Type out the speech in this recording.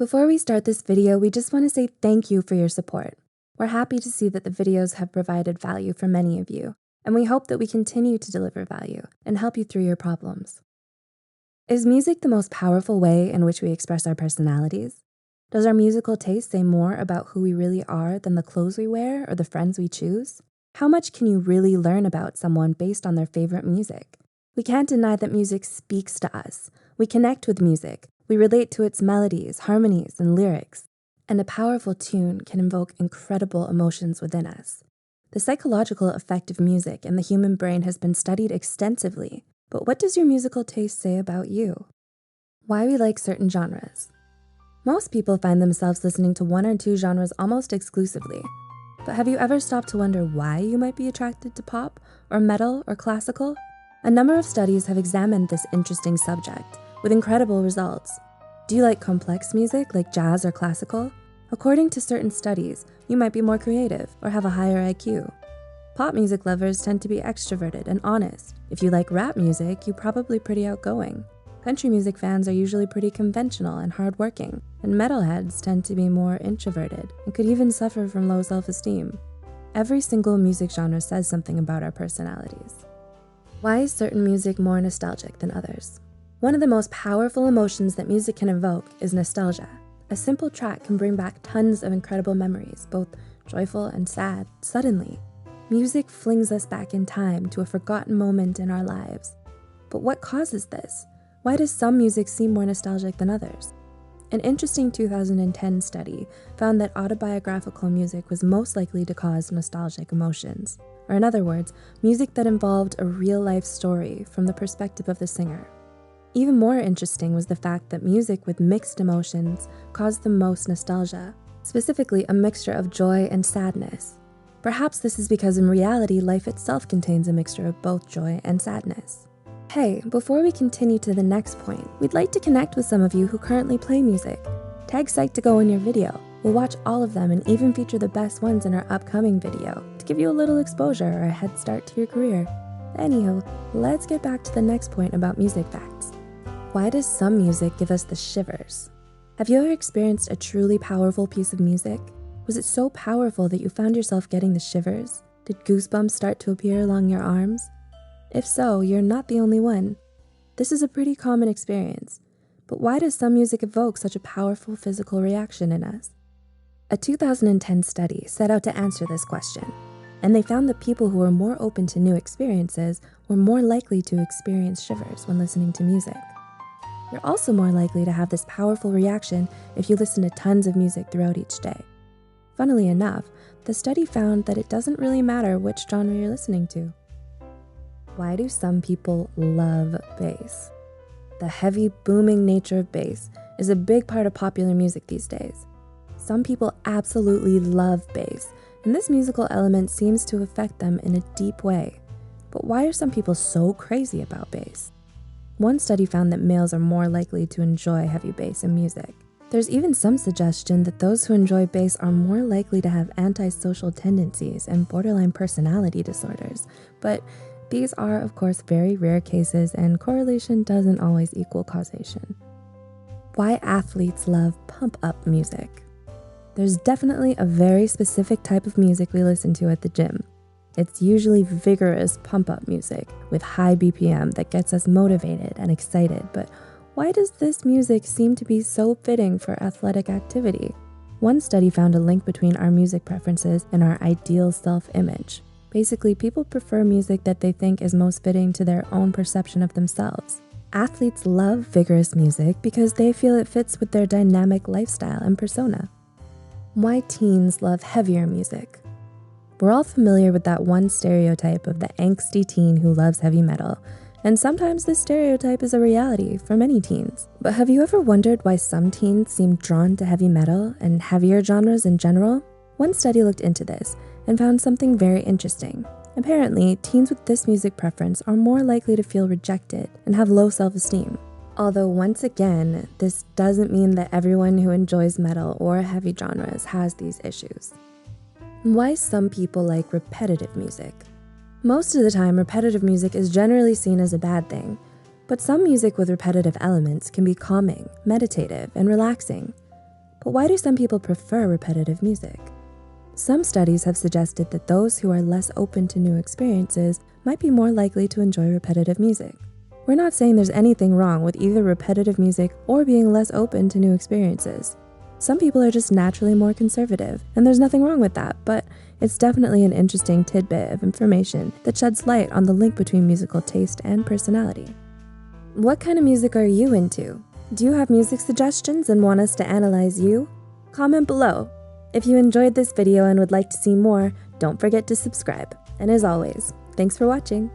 Before we start this video, we just want to say thank you for your support. We're happy to see that the videos have provided value for many of you, and we hope that we continue to deliver value and help you through your problems. Is music the most powerful way in which we express our personalities? Does our musical taste say more about who we really are than the clothes we wear or the friends we choose? How much can you really learn about someone based on their favorite music? We can't deny that music speaks to us. We connect with music. We relate to its melodies, harmonies, and lyrics. And a powerful tune can invoke incredible emotions within us. The psychological effect of music in the human brain has been studied extensively. But what does your musical taste say about you? Why we like certain genres. Most people find themselves listening to one or two genres almost exclusively. But have you ever stopped to wonder why you might be attracted to pop, or metal, or classical? A number of studies have examined this interesting subject, with incredible results. Do you like complex music like jazz or classical? According to certain studies, you might be more creative or have a higher IQ. Pop music lovers tend to be extroverted and honest. If you like rap music, you're probably pretty outgoing. Country music fans are usually pretty conventional and hardworking, and metalheads tend to be more introverted and could even suffer from low self-esteem. Every single music genre says something about our personalities. Why is certain music more nostalgic than others? One of the most powerful emotions that music can evoke is nostalgia. A simple track can bring back tons of incredible memories, both joyful and sad, suddenly. Music flings us back in time to a forgotten moment in our lives. But what causes this? Why does some music seem more nostalgic than others? An interesting 2010 study found that autobiographical music was most likely to cause nostalgic emotions. Or in other words, music that involved a real-life story from the perspective of the singer. Even more interesting was the fact that music with mixed emotions caused the most nostalgia, specifically a mixture of joy and sadness. Perhaps this is because in reality, life itself contains a mixture of both joy and sadness. Hey, before we continue to the next point, we'd like to connect with some of you who currently play music. Tag Psych to Go in your video. We'll watch all of them and even feature the best ones in our upcoming video to give you a little exposure or a head start to your career. Anyhow, let's get back to the next point about music facts. Why does some music give us the shivers? Have you ever experienced a truly powerful piece of music? Was it so powerful that you found yourself getting the shivers? Did goosebumps start to appear along your arms? If so, you're not the only one. This is a pretty common experience. But why does some music evoke such a powerful physical reaction in us? A 2010 study set out to answer this question, and they found that people who were more open to new experiences were more likely to experience shivers when listening to music. You're also more likely to have this powerful reaction if you listen to tons of music throughout each day. Funnily enough, the study found that it doesn't really matter which genre you're listening to. Why do some people love bass? The heavy, booming nature of bass is a big part of popular music these days. Some people absolutely love bass, and this musical element seems to affect them in a deep way. But why are some people so crazy about bass? One study found that males are more likely to enjoy heavy bass in music. There's even some suggestion that those who enjoy bass are more likely to have antisocial tendencies and borderline personality disorders, but these are, of course, very rare cases, and correlation doesn't always equal causation. Why athletes love pump-up music? There's definitely a very specific type of music we listen to at the gym. It's usually vigorous pump-up music with high BPM that gets us motivated and excited, but why does this music seem to be so fitting for athletic activity? One study found a link between our music preferences and our ideal self-image. Basically, people prefer music that they think is most fitting to their own perception of themselves. Athletes love vigorous music because they feel it fits with their dynamic lifestyle and persona. Why teens love heavier music? We're all familiar with that one stereotype of the angsty teen who loves heavy metal, and sometimes this stereotype is a reality for many teens. But have you ever wondered why some teens seem drawn to heavy metal and heavier genres in general? One study looked into this and found something very interesting. Apparently, teens with this music preference are more likely to feel rejected and have low self-esteem. Although once again, this doesn't mean that everyone who enjoys metal or heavy genres has these issues. Why some people like repetitive music? Most of the time, repetitive music is generally seen as a bad thing, but some music with repetitive elements can be calming, meditative, and relaxing. But why do some people prefer repetitive music? Some studies have suggested that those who are less open to new experiences might be more likely to enjoy repetitive music. We're not saying there's anything wrong with either repetitive music or being less open to new experiences. Some people are just naturally more conservative, and there's nothing wrong with that, but it's definitely an interesting tidbit of information that sheds light on the link between musical taste and personality. What kind of music are you into? Do you have music suggestions and want us to analyze you? Comment below. If you enjoyed this video and would like to see more, don't forget to subscribe. And as always, thanks for watching.